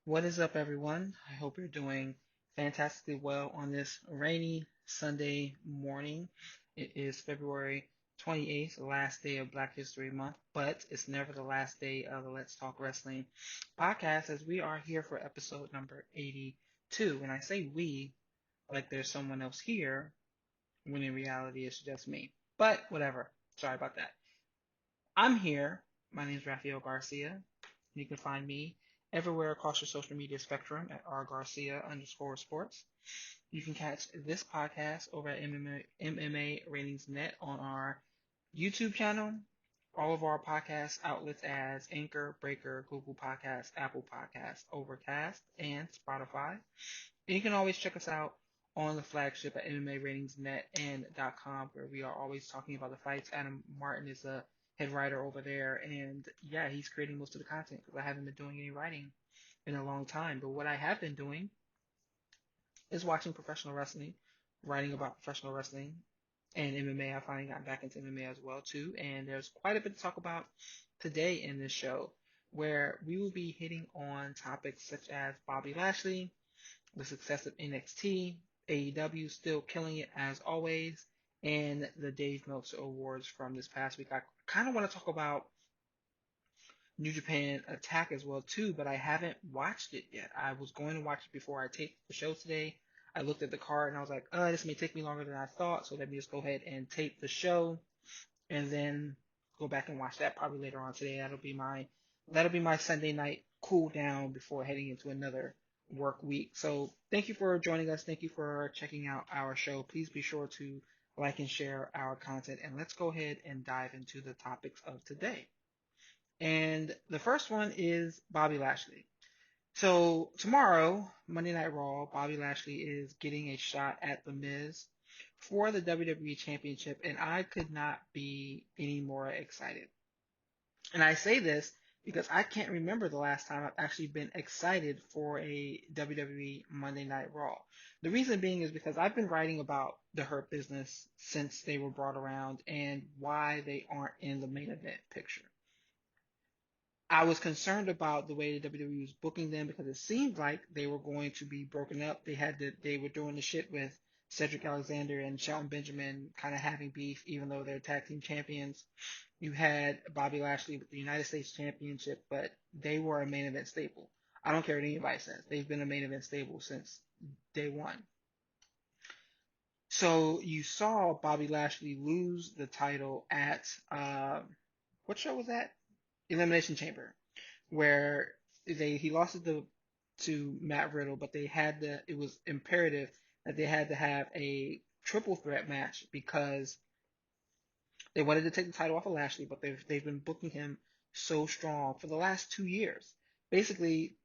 What is up, everyone? I hope you're doing fantastically well on this rainy Sunday morning. It is February 28th, the last day of Black History Month, but it's never the last day of the Let's Talk Wrestling podcast as we are here for episode number 82. And I say we like there's someone else here, when in reality it's just me. But whatever. Sorry about that. I'm here. My name is Raphael Garcia. You can find me everywhere across your social media spectrum at rgarcia_sports. You can catch this podcast over at MMA Ratings Net on our YouTube channel, all of our podcast outlets as Anchor, Breaker, Google Podcasts, Apple Podcasts, Overcast, and Spotify. And you can always check us out on the flagship at MMA Ratings Net and .com, where we are always talking about the fights. Adam Martin is a head writer over there, and yeah, he's creating most of the content because I haven't been doing any writing in a long time. But what I have been doing is watching professional wrestling, writing about professional wrestling and MMA. I finally got back into MMA as well too, and there's quite a bit to talk about today in this show, where we will be hitting on topics such as Bobby Lashley, the success of NXT, AEW still killing it as always, and the Dave Meltzer Awards from this past week. I kind of want to talk about New Japan Attack as well too, but I haven't watched it yet. I was going to watch it before I taped the show today. I looked at the card and I was like, this may take me longer than I thought, so let me just go ahead and tape the show and then go back and watch that probably later on today. That'll be my Sunday night cool down before heading into another work week. So thank you for joining us. Thank you for checking out our show. Please be sure to like and share our content, and let's go ahead and dive into the topics of today. And the first one is Bobby Lashley. So tomorrow, Monday Night Raw, Bobby Lashley is getting a shot at The Miz for the WWE Championship, and I could not be any more excited. And I say this because I can't remember the last time I've actually been excited for a WWE Monday Night Raw. The reason being is because I've been writing about the Hurt Business since they were brought around and why they aren't in the main event picture. I was concerned about the way the WWE was booking them because it seemed like they were going to be broken up. They were doing the shit with Cedric Alexander and Shelton Benjamin kind of having beef, even though they're tag team champions. You had Bobby Lashley with the United States Championship, but they were a main event staple. I don't care what anybody says. They've been a main event staple since day one. So you saw Bobby Lashley lose the title at what show was that? Elimination Chamber, where he lost it to Matt Riddle, but it was imperative that they had to have a triple threat match because they wanted to take the title off of Lashley, but they've been booking him so strong for the last 2 years, basically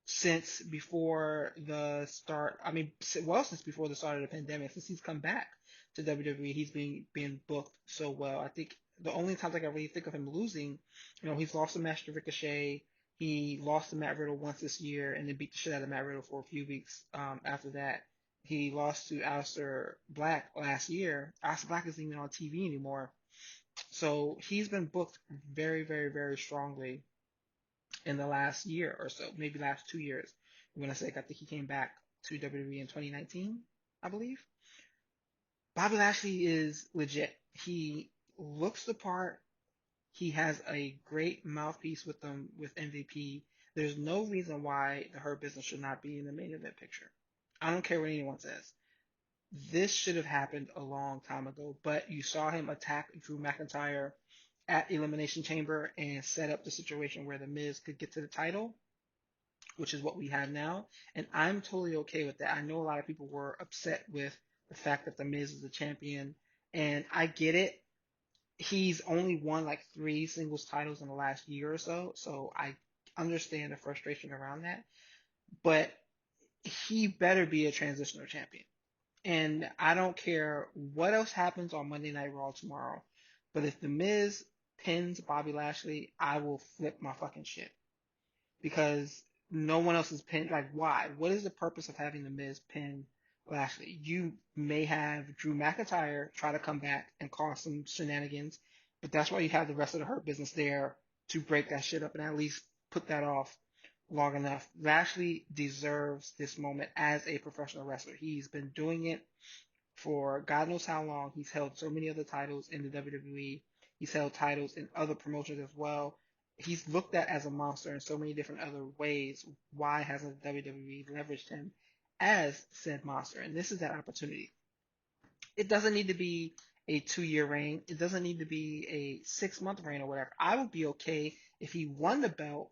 since before the start. I mean, well, since before the start of the pandemic, since he's come back to WWE, he's being booked so well. I think the only times I can really think of him losing, he's lost a match to Ricochet. He lost to Matt Riddle once this year, and then beat the shit out of Matt Riddle for a few weeks after that. He lost to Aleister Black last year. Aleister Black isn't even on TV anymore. So he's been booked very, very, very strongly in the last year or so, maybe last 2 years. When I say I think he came back to WWE in 2019, I believe. Bobby Lashley is legit. He looks the part. He has a great mouthpiece with them with MVP. There's no reason why the Hurt Business should not be in the main event picture. I don't care what anyone says. This should have happened a long time ago, but you saw him attack Drew McIntyre at Elimination Chamber and set up the situation where The Miz could get to the title, which is what we have now. And I'm totally okay with that. I know a lot of people were upset with the fact that The Miz is the champion, and I get it. He's only won like 3 singles titles in the last year or so, so I understand the frustration around that. But he better be a transitional champion. And I don't care what else happens on Monday Night Raw tomorrow, but if The Miz pins Bobby Lashley, I will flip my fucking shit because no one else is pinned. Like, why? What is the purpose of having The Miz pin Lashley? You may have Drew McIntyre try to come back and cause some shenanigans, but that's why you have the rest of the Hurt Business there to break that shit up and at least put that off long enough. Lashley deserves this moment as a professional wrestler. He's been doing it for God knows how long. He's held so many other titles in the WWE. He's held titles in other promotions as well. He's looked at as a monster in so many different other ways. Why hasn't WWE leveraged him as said monster? And this is that opportunity. It doesn't need to be a 2-year reign. It doesn't need to be a 6-month reign or whatever. I would be okay if he won the belt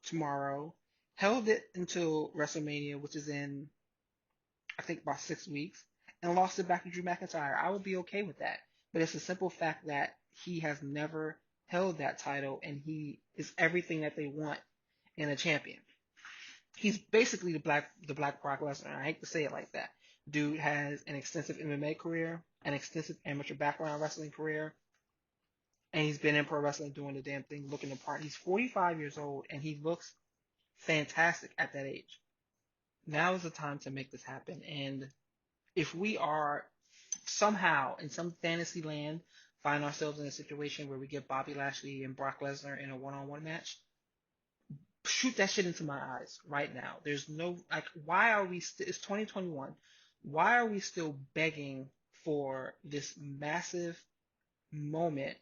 tomorrow, held it until WrestleMania, which is in, I think, about 6 weeks, and lost it back to Drew McIntyre. I would be okay with that. But it's a simple fact that he has never held that title, and he is everything that they want in a champion. He's basically the black Brock Lesnar. I hate to say it like that. Dude has an extensive MMA career, an extensive amateur background wrestling career, and he's been in pro wrestling doing the damn thing, looking the part. He's 45 years old, and he looks fantastic at that age. Now is the time to make this happen. And if we are somehow in some fantasy land find ourselves in a situation where we get Bobby Lashley and Brock Lesnar in a one-on-one match, shoot that shit into my eyes right now. There's no, like, why are we still, it's 2021. Why are we still begging for this massive moment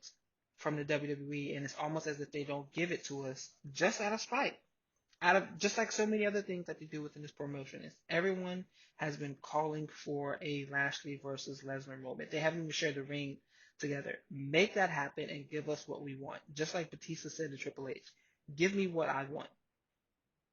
from the WWE? And it's almost as if they don't give it to us just out of spite. Out of just like so many other things that they do within this promotion, is everyone has been calling for a Lashley versus Lesnar moment. They haven't even shared the ring together. Make that happen and give us what we want. Just like Batista said to Triple H, give me what I want.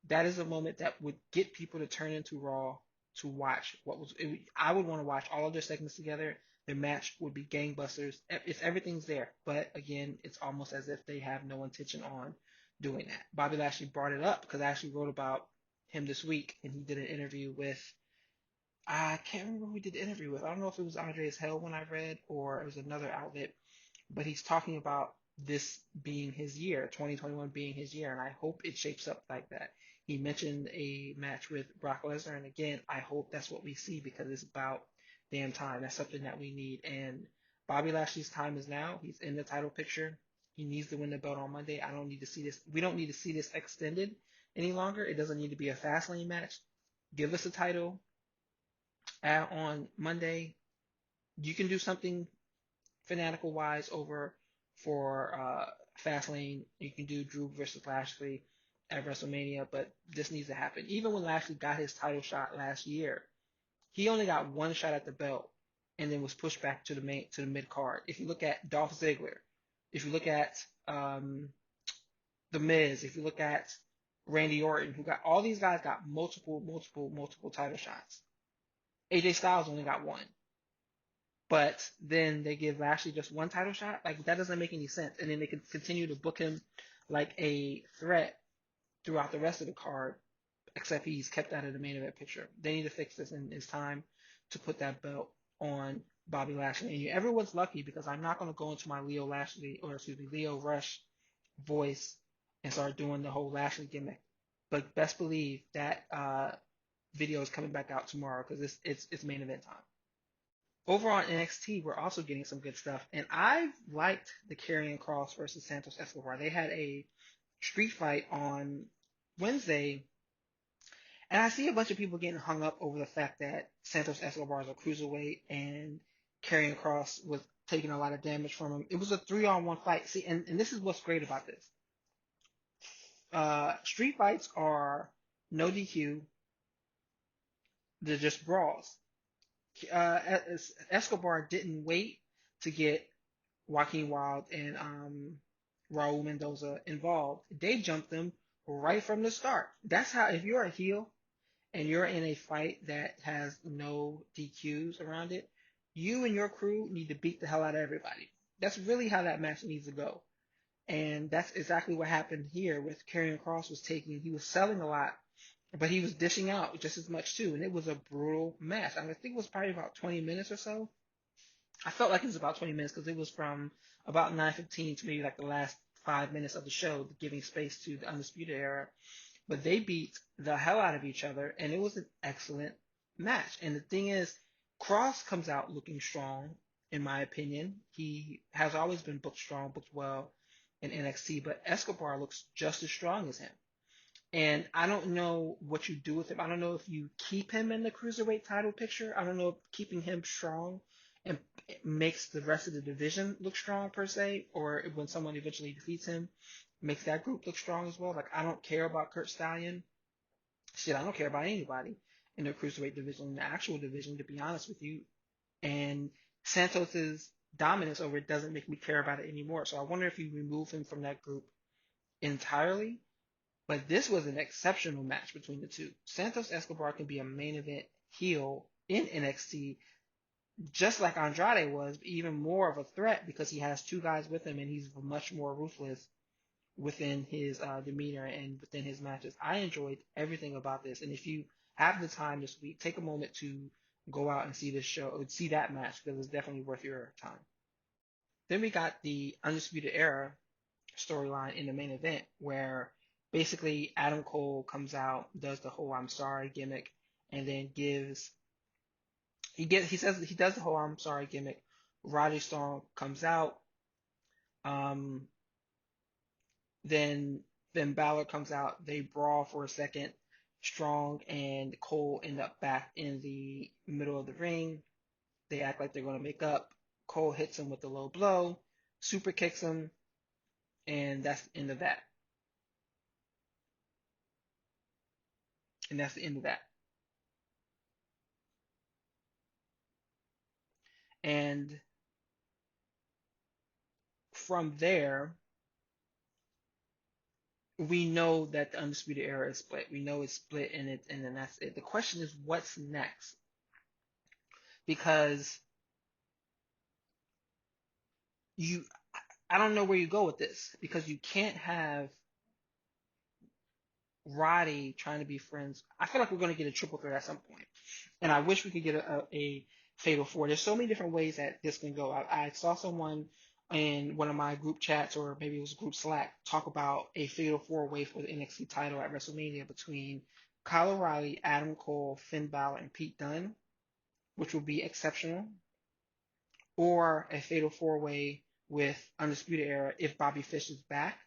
That is a moment that would get people to turn into Raw to watch what was. I would want to watch all of their segments together. Their match would be gangbusters. It's everything's there, but again, it's almost as if they have no intention on doing that. Bobby Lashley brought it up because I actually wrote about him this week, and he did an interview with. I can't remember who he did the interview with. I don't know if it was Andreas Hell when I read, or it was another outlet, but he's talking about this being his year, 2021 being his year, and I hope it shapes up like that. He mentioned a match with Brock Lesnar, and again, I hope that's what we see because it's about damn time. That's something that we need. And Bobby Lashley's time is now. He's in the title picture. He needs to win the belt on Monday. I don't need to see this. We don't need to see this extended any longer. It doesn't need to be a fast lane match. Give us a title on Monday. You can do something fanatical wise over for Fastlane. You can do Drew versus Lashley at WrestleMania, but this needs to happen. Even when Lashley got his title shot last year, he only got one shot at the belt and then was pushed back to the mid card. If you look at Dolph Ziggler, if you look at The Miz, if you look at Randy Orton, who got all these guys got multiple title shots. AJ Styles only got one. But then they give Lashley just one title shot. Like, that doesn't make any sense. And then they can continue to book him like a threat throughout the rest of the card, except he's kept out of the main event picture. They need to fix this, and it's time to put that belt on Bobby Lashley. And everyone's lucky because I'm not going to go into my Leo Rush voice and start doing the whole Lashley gimmick. But best believe that video is coming back out tomorrow because it's main event time. Over on NXT, we're also getting some good stuff, and I've liked the Karrion Kross versus Santos Escobar. They had a street fight on Wednesday, and I see a bunch of people getting hung up over the fact that Santos Escobar is a cruiserweight and Karrion Kross was taking a lot of damage from him. It was a 3-on-1 fight. See, and this is what's great about this. Street fights are no DQ. They're just brawls. Escobar didn't wait to get Joaquin Wilde and Raul Mendoza involved. They jumped them right from the start. That's how, if you're a heel and you're in a fight that has no DQs around it, you and your crew need to beat the hell out of everybody. That's really how that match needs to go. And that's exactly what happened here with Karrion Kross he was selling a lot, but he was dishing out just as much too. And it was a brutal match. I think it was probably about 20 minutes or so. I felt like it was about 20 minutes because it was from about 9:15 to maybe like the last 5 minutes of the show, giving space to the Undisputed Era. But they beat the hell out of each other, and it was an excellent match. And the thing is, Kross comes out looking strong, in my opinion. He has always been booked strong, booked well in NXT, but Escobar looks just as strong as him. And I don't know what you do with him. I don't know if you keep him in the cruiserweight title picture. I don't know if keeping him strong and it makes the rest of the division look strong per se, or when someone eventually defeats him, makes that group look strong as well. Like I don't care about Kurt Stallion. Shit, I don't care about anybody in the cruiserweight division, in the actual division, to be honest with you. And Santos's dominance over it doesn't make me care about it anymore. So I wonder if you remove him from that group entirely. But this was an exceptional match between the two. Santos Escobar can be a main event heel in NXT, just like Andrade was, but even more of a threat because he has two guys with him and he's much more ruthless within his demeanor and within his matches. I enjoyed everything about this. And if you have the time this week, take a moment to go out and see this show, see that match because it's definitely worth your time. Then we got the Undisputed Era storyline in the main event where basically Adam Cole comes out, does the whole I'm sorry gimmick, and then he says he does the whole I'm sorry gimmick. Roddy Strong comes out, um, then Balor comes out, they brawl for a second. Strong and Cole end up back in the middle of the ring. They act like they're gonna make up. Cole hits him with a low blow, super kicks him, and that's the end of that. And that's the end of that. And from there, we know that the Undisputed Era is split. We know it's split, and then that's it. The question is, what's next? Because you, I don't know where you go with this because you can't have Roddy trying to be friends. I feel like we're going to get a triple threat at some point, and I wish we could get a fatal four. There's so many different ways that this can go. I saw someone in one of my group chats, or maybe it was group Slack, talk about a fatal four way for the NXT title at WrestleMania between Kyle O'Reilly, Adam Cole, Finn Balor, and Pete Dunne, which would be exceptional, or a fatal four way with Undisputed Era if Bobby Fish is back,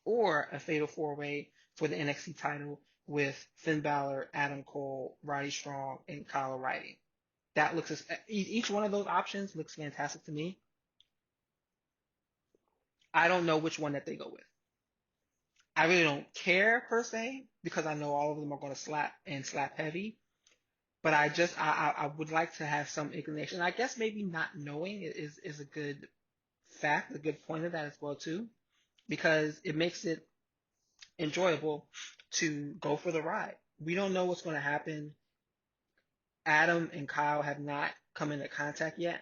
or a fatal four way for the NXT title with Finn Balor, Adam Cole, Roddy Strong, and Kyle O'Reilly. That looks each one of those options looks fantastic to me. I don't know which one that they go with. I really don't care per se because I know all of them are going to slap and slap heavy. But I would like to have some inclination. I guess maybe not knowing is a good fact, a good point of that as well too, because it makes it enjoyable to go for the ride. We don't know what's going to happen. Adam and Kyle have not come into contact yet,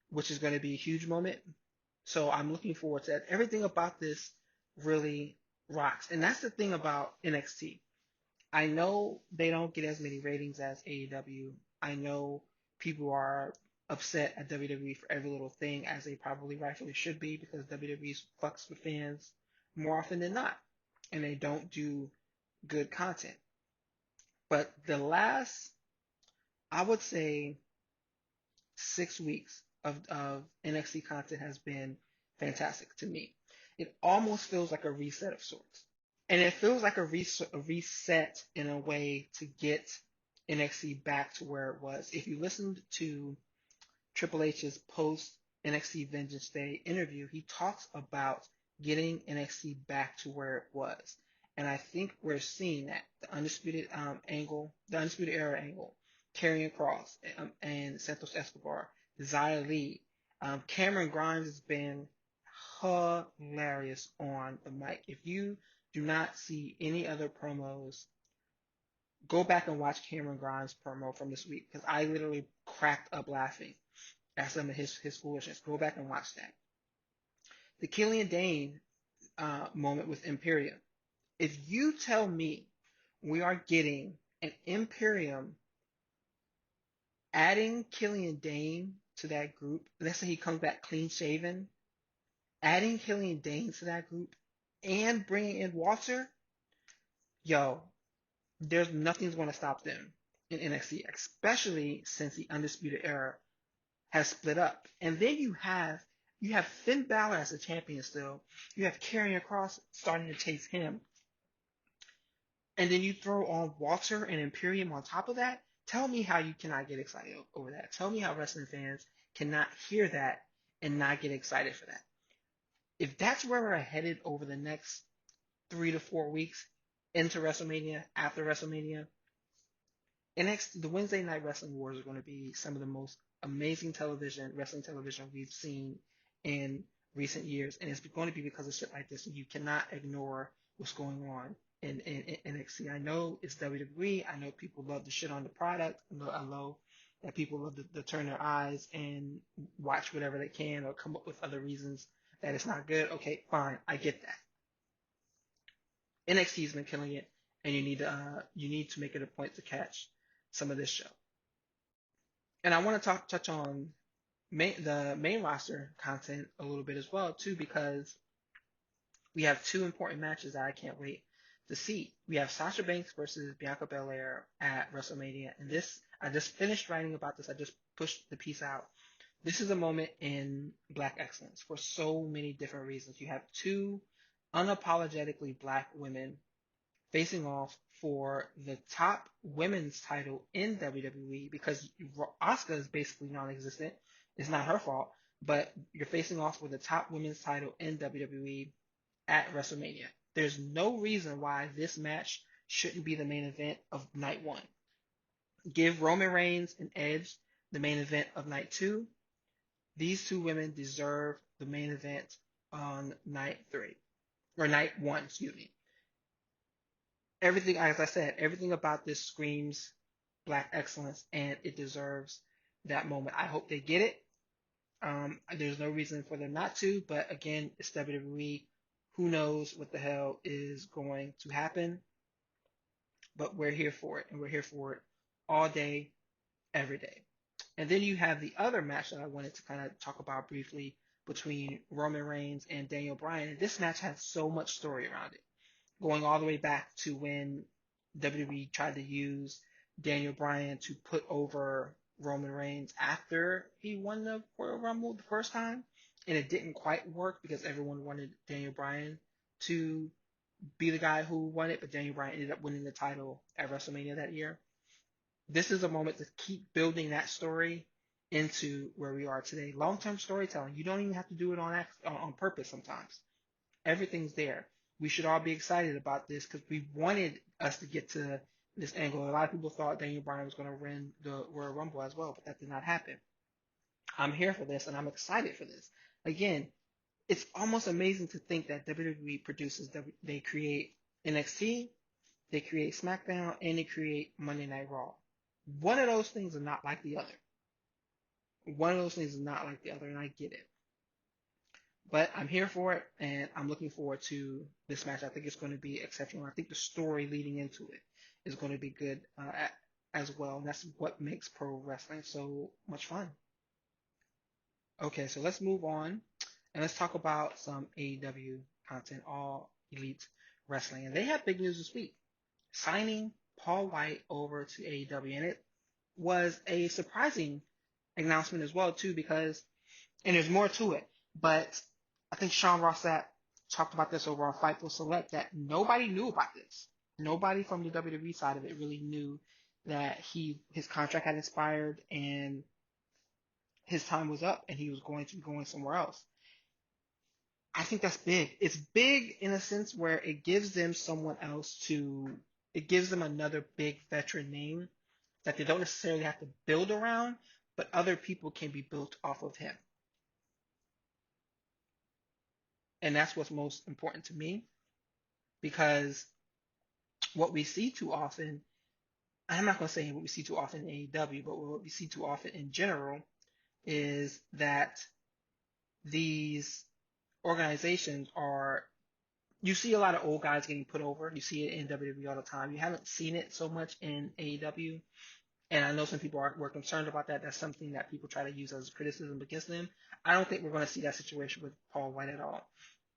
which is going to be a huge moment. So I'm looking forward to that. Everything about this really rocks. And that's the thing about NXT. I know they don't get as many ratings as AEW. I know people are upset at WWE for every little thing, as they probably rightfully should be, because WWE fucks with fans more often than not. And they don't do good content. But the last, I would say, 6 weeks of NXT content has been fantastic to me. It almost feels like a reset of sorts. And it feels like a reset in a way to get NXT back to where it was. If you listened to Triple H's post NXT Vengeance Day interview, he talks about getting NXT back to where it was. And I think we're seeing that the Undisputed angle, the Undisputed Era angle, Karrion Kross and Santos Escobar, Xia Li, Cameron Grimes has been hilarious on the mic. If you do not see any other promos, go back and watch Cameron Grimes' promo from this week because I literally cracked up laughing at some of his foolishness. Go back and watch that. The Killian Dane moment with Imperium. If you tell me we are getting an Imperium adding Killian Dane to that group, let's say he comes back clean shaven, adding Killian Dane to that group and bringing in Walter, yo, there's nothing's going to stop them in NXT, especially since the Undisputed Era has split up. And then you have Finn Balor as a champion still. You have Karrion Kross starting to chase him. and then you throw on Walter and Imperium on top of that, tell me how you cannot get excited over that. Tell me how wrestling fans cannot hear that and not get excited for that. If that's where we're headed over the next 3 to 4 weeks into WrestleMania, after WrestleMania, NXT, the Wednesday Night Wrestling Wars are going to be some of the most amazing wrestling television we've seen in recent years, and it's going to be because of shit like this. And you cannot ignore what's going on in NXT. I know it's WWE. I know people love to shit on the product. I know that people love to turn their eyes and watch whatever they can or come up with other reasons that it's not good. Okay, fine, I get that. NXT's been killing it, and you need to make it a point to catch some of this show. And I want to touch on the main roster content a little bit as well too, because we have two important matches that I can't wait to see. We have Sasha Banks versus Bianca Belair at WrestleMania, and this I just finished writing about this. I just pushed the piece out. This is a moment in Black excellence for so many different reasons. You have two unapologetically Black women facing off for the top women's title in WWE, because Asuka is basically non-existent. It's not her fault, but you're facing off with the top women's title in WWE at WrestleMania. There's no reason why this match shouldn't be the main event of night one. Give Roman Reigns and Edge the main event of night two. These two women deserve the main event on night three, or night one, excuse me. Everything, as I said, everything about this screams Black excellence, and it deserves that moment. I hope they get it. There's no reason for them not to, but again, it's WWE. Who knows what the hell is going to happen? But we're here for it, and we're here for it all day, every day. And then you have the other match that I wanted to kind of talk about briefly between Roman Reigns and Daniel Bryan. And this match has so much story around it, going all the way back to when WWE tried to use Daniel Bryan to put over Roman Reigns after he won the Royal Rumble the first time, and it didn't quite work because everyone wanted Daniel Bryan to be the guy who won it, but Daniel Bryan ended up winning the title at WrestleMania that year. This is a moment to keep building that story into where we are today. Long-term storytelling. You don't even have to do it on purpose sometimes. Everything's there. We should all be excited about this because we wanted us to get to this angle. A lot of people thought Daniel Bryan was going to win the Royal Rumble as well, but that did not happen. I'm here for this, and I'm excited for this. Again, it's almost amazing to think that WWE produces, they create NXT, they create SmackDown, and they create Monday Night Raw. One of those things are not like the other. One of those things is not like the other, and I get it. But I'm here for it, and I'm looking forward to this match. I think it's going to be exceptional. I think the story leading into it is going to be good as well. And that's what makes pro wrestling so much fun. Okay, so let's move on, and let's talk about some AEW content, All Elite Wrestling. And they have big news this week, signing Paul Wight over to AEW. And it was a surprising announcement as well, too, because, and there's more to it, but I think Sean Rossap talked about this over on Fightful Select, that nobody knew about this. Nobody from the WWE side of it really knew that his contract had expired and his time was up and he was going to be going somewhere else. I think that's big. It's big in a sense where it gives them it gives them another big veteran name that they don't necessarily have to build around, but other people can be built off of him. And that's what's most important to me, because what we see too often, I'm not going to say what we see too often in AEW, but what we see too often in general is that these organizations you see a lot of old guys getting put over. You see it in WWE all the time. You haven't seen it so much in AEW. And I know some people were concerned about that. That's something that people try to use as criticism against them. I don't think we're going to see that situation with Paul Wight at all.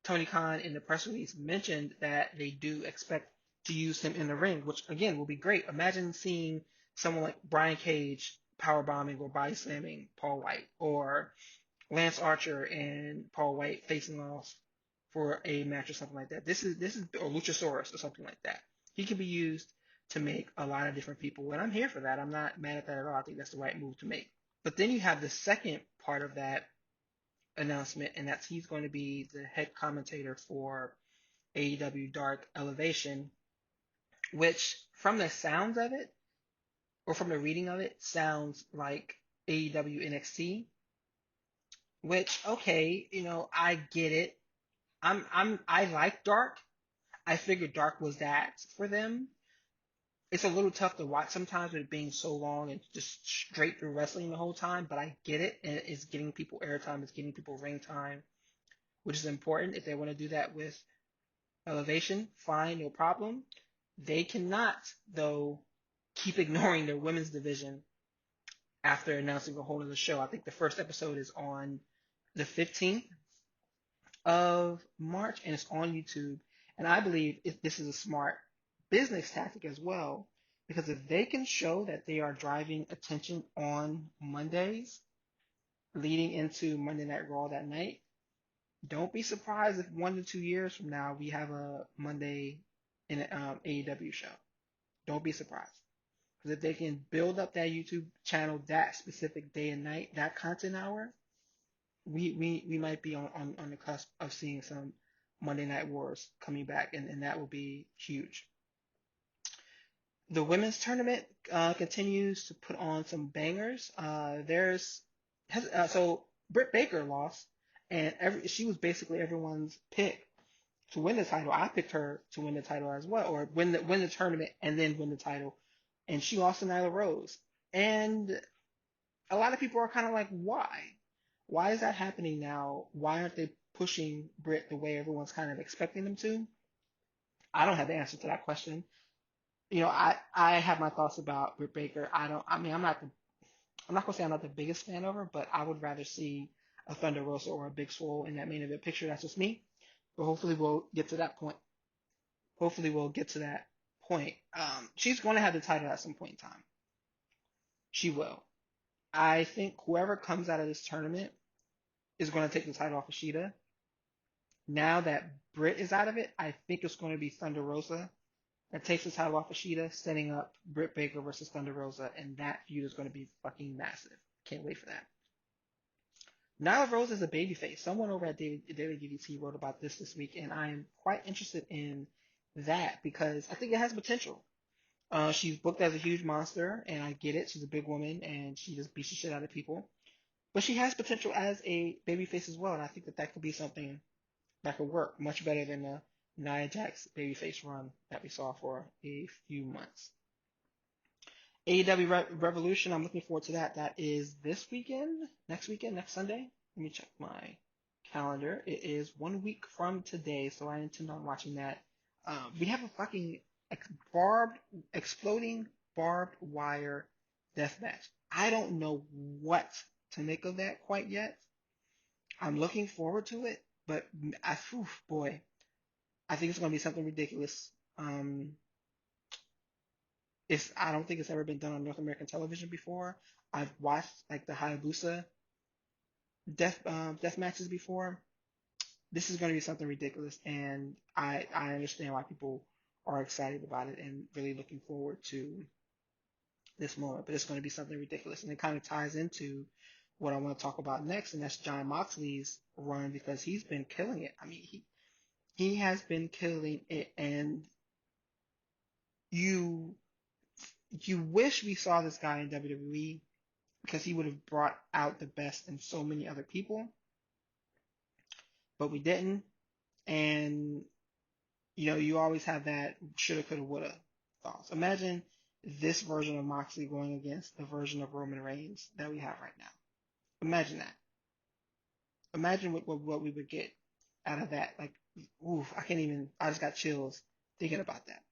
Tony Khan in the press release mentioned that they do expect to use him in the ring, which again will be great. Imagine seeing someone like Brian Cage powerbombing or body slamming Paul Wight, or Lance Archer and Paul Wight facing off for a match or something like that. This is or Luchasaurus or something like that. He can be used to make a lot of different people, and I'm here for that. I'm not mad at that at all. I think that's the right move to make. But then you have the second part of that announcement, and that's he's going to be the head commentator for AEW Dark Elevation, which from the sounds of it, or from the reading of it, sounds like AEW NXT, which, okay, I get it. I like Dark. I figured Dark was that for them. It's a little tough to watch sometimes with it being so long and just straight through wrestling the whole time, but I get it, and it's getting people airtime, it's getting people ring time, which is important. If they want to do that with Elevation, fine, no problem. They cannot, though, keep ignoring their women's division after announcing a whole other show. I think the first episode is on the 15th of March, and it's on YouTube. And I believe this is a smart business tactic as well, because if they can show that they are driving attention on Mondays leading into Monday Night Raw that night, don't be surprised if 1 to 2 years from now we have a Monday in an AEW show. Don't be surprised. Because if they can build up that YouTube channel that specific day and night, that content hour, we might be on the cusp of seeing some Monday Night Wars coming back, and that will be huge. The women's tournament continues to put on some bangers. So Britt Baker lost, and she was basically everyone's pick to win the title. I picked her to win the title as well, or win the tournament and then win the title. And she lost to Nyla Rose. And a lot of people are kind of like, why? Why is that happening now? Why aren't they pushing Britt the way everyone's kind of expecting them to? I don't have the answer to that question. I have my thoughts about Britt Baker. I'm not gonna say I'm not the biggest fan of her, but I would rather see a Thunder Rosa or a Big Swole in that main event picture. That's just me. But hopefully we'll get to that point. Hopefully we'll get to that point. She's going to have the title at some point in time. She will. I think whoever comes out of this tournament is going to take the title off of Shida. Now that Britt is out of it, I think it's going to be Thunder Rosa that takes the title off of Shida, setting up Britt Baker versus Thunder Rosa, and that feud is going to be fucking massive. Can't wait for that. Nyla Rose is a babyface. Someone over at Daily DDT wrote about this week, and I am quite interested in that because I think it has potential. She's booked as a huge monster, and I get it. She's a big woman, and she just beats the shit out of people. But she has potential as a babyface as well, and I think that could be something that could work much better than the Nia Jax babyface run that we saw for a few months. AEW Revolution, I'm looking forward to that. That is this weekend, next Sunday. Let me check my calendar. It is 1 week from today, so I intend on watching that. We have a fucking exploding barbed wire death match. I don't know what to make of that quite yet. I'm looking forward to it, but boy, I think it's going to be something ridiculous. I don't think it's ever been done on North American television before. I've watched like the Hayabusa death matches before. This is going to be something ridiculous, and I understand why people are excited about it and really looking forward to this moment. But it's going to be something ridiculous, and it kind of ties into what I want to talk about next, and that's Jon Moxley's run because he's been killing it. I mean, he has been killing it, and you wish we saw this guy in WWE because he would have brought out the best in so many other people, but we didn't. And you always have that shoulda, coulda, woulda thoughts. Imagine this version of Moxley going against the version of Roman Reigns that we have right now. Imagine that. Imagine what we would get out of that. Like, oof, I just got chills thinking about that.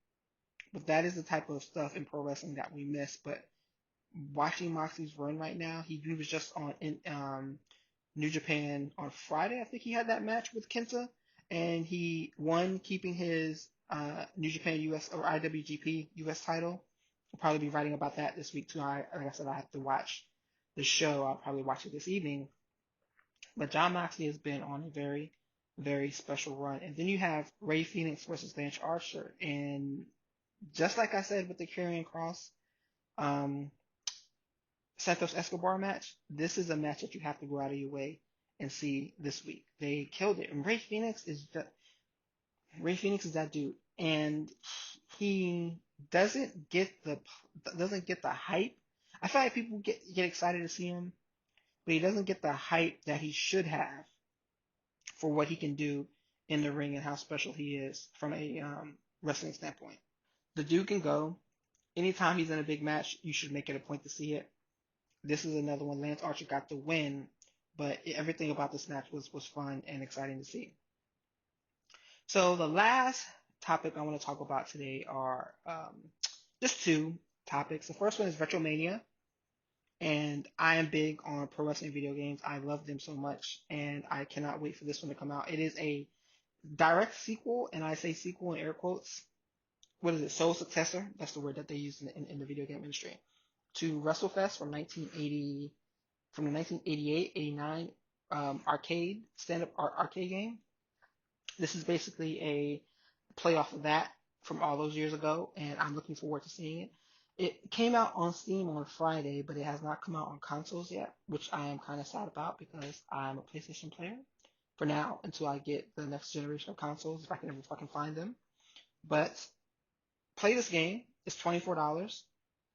But that is the type of stuff in pro wrestling that we miss. But watching Moxley's run right now, he was just on New Japan on Friday. I think he had that match with Kenta, and he won, keeping his New Japan US or IWGP US title. I'll probably be writing about that this week too. Like I said, I have to watch the show. I'll probably watch it this evening. But Jon Moxley has been on a very, very special run. And then you have Rey Fenix versus Lance Archer. And just like I said with the Karrion Kross um, Santos Escobar match, this is a match that you have to go out of your way and see this week. They killed it. And Ray Phoenix is that dude, and he doesn't get the doesn't get the hype. I feel like people get excited to see him, but he doesn't get the hype that he should have for what he can do in the ring and how special he is from a wrestling standpoint. The dude can go. Anytime he's in a big match, you should make it a point to see it. This is another one. Lance Archer got the win, but everything about this match was fun and exciting to see. So the last topic I want to talk about today are just two topics. The first one is Retromania, and I am big on pro wrestling video games. I love them so much, and I cannot wait for this one to come out. It is a direct sequel, and I say sequel in air quotes. What is it? Sole successor. That's the word that they use in the video game industry. To WrestleFest from the 1988-89 arcade stand-up arcade game. This is basically a playoff of that from all those years ago, and I'm looking forward to seeing it. It came out on Steam on Friday, but it has not come out on consoles yet, which I am kind of sad about because I'm a PlayStation player for now until I get the next generation of consoles, if I can ever fucking find them. But play this game. It's $24.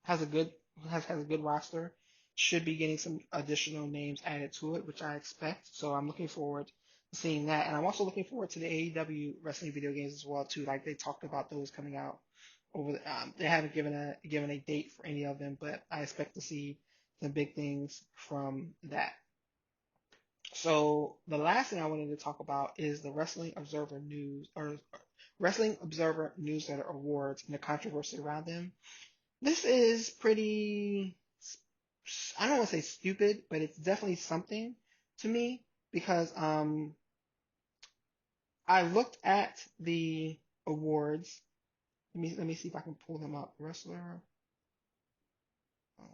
Has a good has a good roster. Should be getting some additional names added to it, which I expect. So I'm looking forward to seeing that, and I'm also looking forward to the AEW wrestling video games as well too. Like they talked about those coming out over. They haven't given a date for any of them, but I expect to see some big things from that. So the last thing I wanted to talk about is the Wrestling Observer Newsletter Awards and the controversy around them. This is pretty, I don't want to say stupid, but it's definitely something to me because I looked at the awards. Let me see if I can pull them up. Wrestler. Um,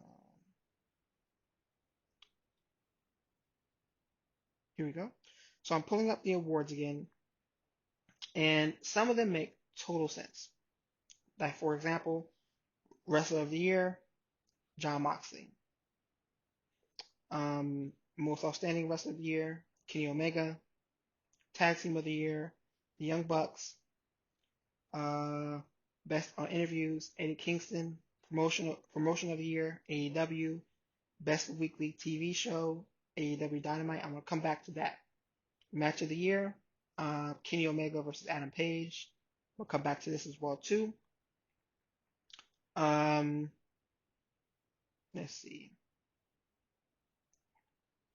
Here we go. So I'm pulling up the awards again, and some of them make total sense. Like for example, Wrestler of the Year, Jon Moxley. Most Outstanding Wrestler of the Year, Kenny Omega. Tag Team of the Year, The Young Bucks. Best on Interviews, Eddie Kingston. Promotion of the Year, AEW. Best Weekly TV Show, AEW Dynamite. I'm gonna come back to that. Match of the Year, Kenny Omega versus Adam Page. We'll come back to this as well too. Um, let's see.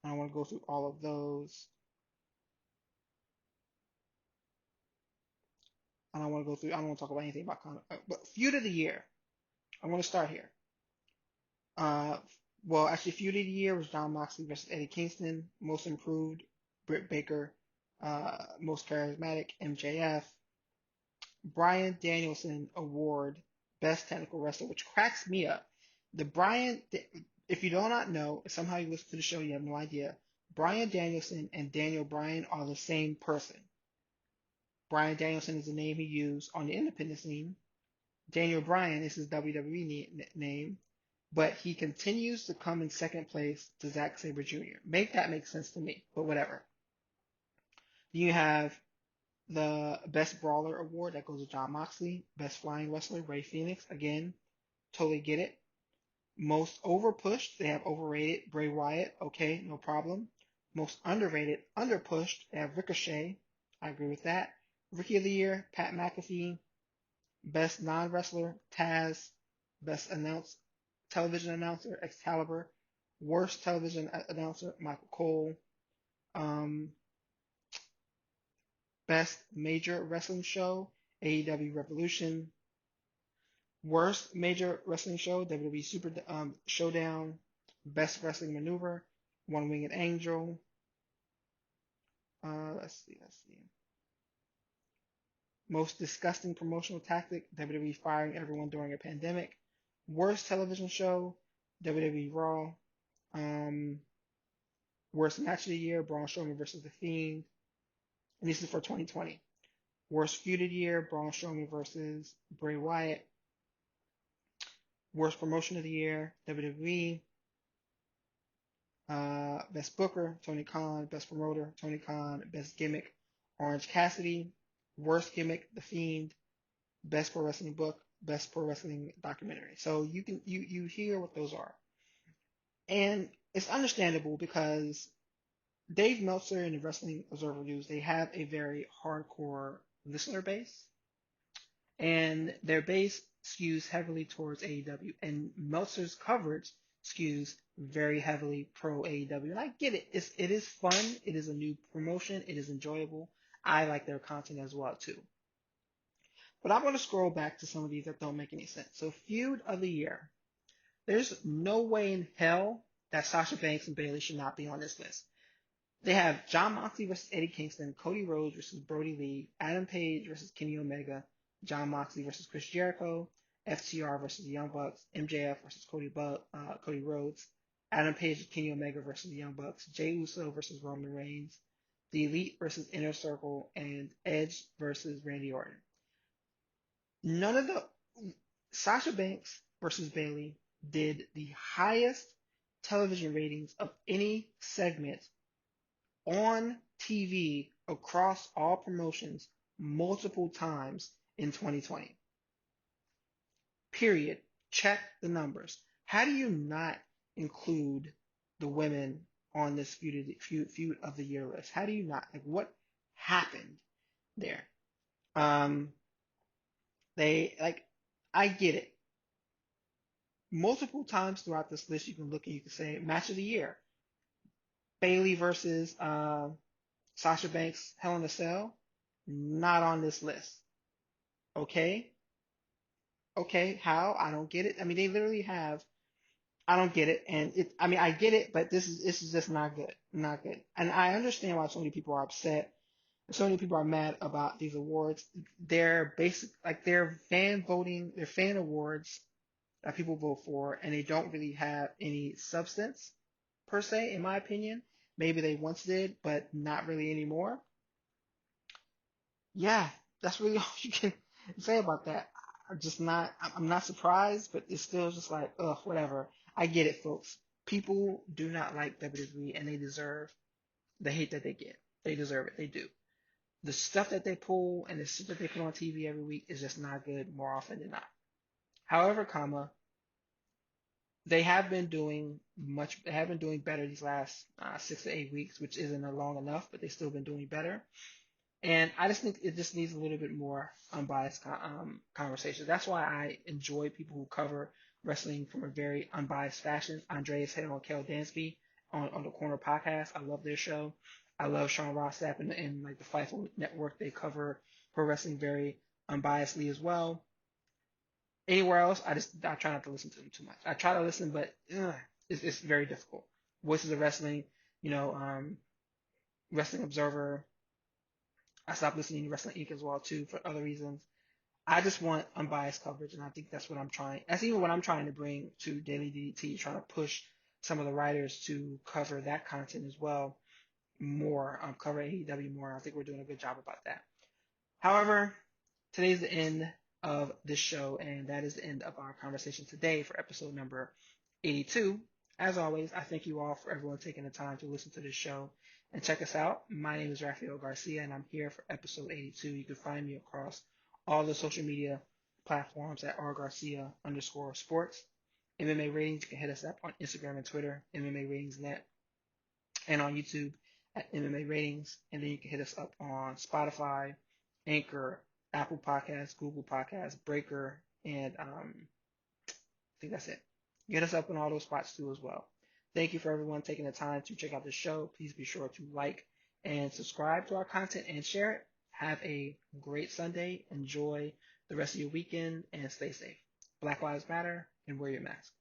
I don't want to go through all of those. I don't want to talk about anything about Conor. But Feud of the Year. I'm going to start here. Uh, well, actually, Feud of the Year was Jon Moxley versus Eddie Kingston. Most Improved, Britt Baker. Most Charismatic, MJF. Bryan Danielson Award, Best Technical Wrestler, which cracks me up. If you do not know, if somehow you listen to the show, you have no idea. Bryan Danielson and Daniel Bryan are the same person. Bryan Danielson is the name he used on the independent scene. Daniel Bryan is his WWE name, but he continues to come in second place to Zack Sabre Jr. Make that make sense to me, but whatever. You have the Best Brawler Award that goes to Jon Moxley. Best Flying Wrestler, Ray Phoenix. Again, totally get it. Most Overpushed, they have Overrated, Bray Wyatt. Okay, no problem. Most Underrated, Underpushed, they have Ricochet. I agree with that. Rookie of the Year, Pat McAfee. Best Non-Wrestler, Taz. Best Television Announcer, Excalibur. Worst Television Announcer, Michael Cole. Um, Best Major Wrestling Show, AEW Revolution. Worst Major Wrestling Show, WWE Super Showdown. Best Wrestling Maneuver, One Winged Angel. Let's see. Most Disgusting Promotional Tactic, WWE firing everyone during a pandemic. Worst Television Show, WWE Raw. Worst Match of the Year, Braun Strowman versus The Fiend. And this is for 2020. Worst Feud of the Year, Braun Strowman versus Bray Wyatt. Worst Promotion of the Year, WWE. Best Booker, Tony Khan. Best Promoter, Tony Khan. Best Gimmick, Orange Cassidy. Worst Gimmick, The Fiend. Best Pro Wrestling Book, Best Pro Wrestling Documentary. So you hear what those are. And it's understandable because Dave Meltzer and the Wrestling Observer News, they have a very hardcore listener base. And their base skews heavily towards AEW. And Meltzer's coverage skews very heavily pro AEW. And I get it. It is fun. It is a new promotion. It is enjoyable. I like their content as well too. But I'm going to scroll back to some of these that don't make any sense. So Feud of the Year. There's no way in hell that Sasha Banks and Bayley should not be on this list. They have Jon Moxley versus Eddie Kingston, Cody Rhodes versus Brody Lee, Adam Page versus Kenny Omega, Jon Moxley versus Chris Jericho, FTR versus the Young Bucks, MJF versus Cody Rhodes, Adam Page and Kenny Omega versus the Young Bucks, Jey Uso versus Roman Reigns, The Elite versus Inner Circle, and Edge versus Randy Orton. None of the Sasha Banks versus Bayley did the highest television ratings of any segment on TV across all promotions multiple times in 2020. Period. Check the numbers. How do you not include the women on this feud of the year list? How do you not? Like, what happened there? I get it. Multiple times throughout this list, you can look and you can say match of the year. Bayley versus Sasha Banks, Hell in a Cell, not on this list. Okay, how? I don't get it. I mean, they literally have. I don't get it, and I get it, but this is just not good, not good. And I understand why so many people are upset. So many people are mad about these awards. They're they're fan voting, they're fan awards that people vote for, and they don't really have any substance per se, in my opinion. Maybe they once did, but not really anymore. Yeah, that's really all you can say about that. I'm not surprised, but it's still just like, ugh, whatever. I get it, folks. People do not like WWE, and they deserve the hate that they get. They deserve it. They do. The stuff that they pull and the stuff that they put on TV every week is just not good more often than not. However, they have been doing better these last 6 to 8 weeks, which isn't long enough, but they've still been doing better. And I just think it just needs a little bit more unbiased conversation. That's why I enjoy people who cover wrestling from a very unbiased fashion. Andreas Hill and Kel Dansby on the Corner podcast. I love their show. I love Sean Ross Sapp and like the Fightful Network. They cover pro wrestling very unbiasedly as well. Anywhere else, I try not to listen to them too much. I try to listen, but it's very difficult. Voices of Wrestling, Wrestling Observer. I stopped listening to Wrestling Inc. as well too for other reasons. I just want unbiased coverage, and I think that's what I'm trying. That's even what I'm trying to bring to Daily DDT, trying to push some of the writers to cover that content as well more, cover AEW more. I think we're doing a good job about that. However, today's the end of this show, and that is the end of our conversation today for episode number 82. As always, I thank you all for everyone taking the time to listen to this show and check us out. My name is Raphael Garcia, and I'm here for episode 82. You can find me across all the social media platforms at rgarcia_sports. MMA Ratings, you can hit us up on Instagram and Twitter, MMA Ratings Net, and on YouTube at MMA Ratings. And then you can hit us up on Spotify, Anchor, Apple Podcasts, Google Podcasts, Breaker, and I think that's it. Get us up in all those spots too as well. Thank you for everyone taking the time to check out the show. Please be sure to like and subscribe to our content and share it. Have a great Sunday. Enjoy the rest of your weekend and stay safe. Black Lives Matter and wear your mask.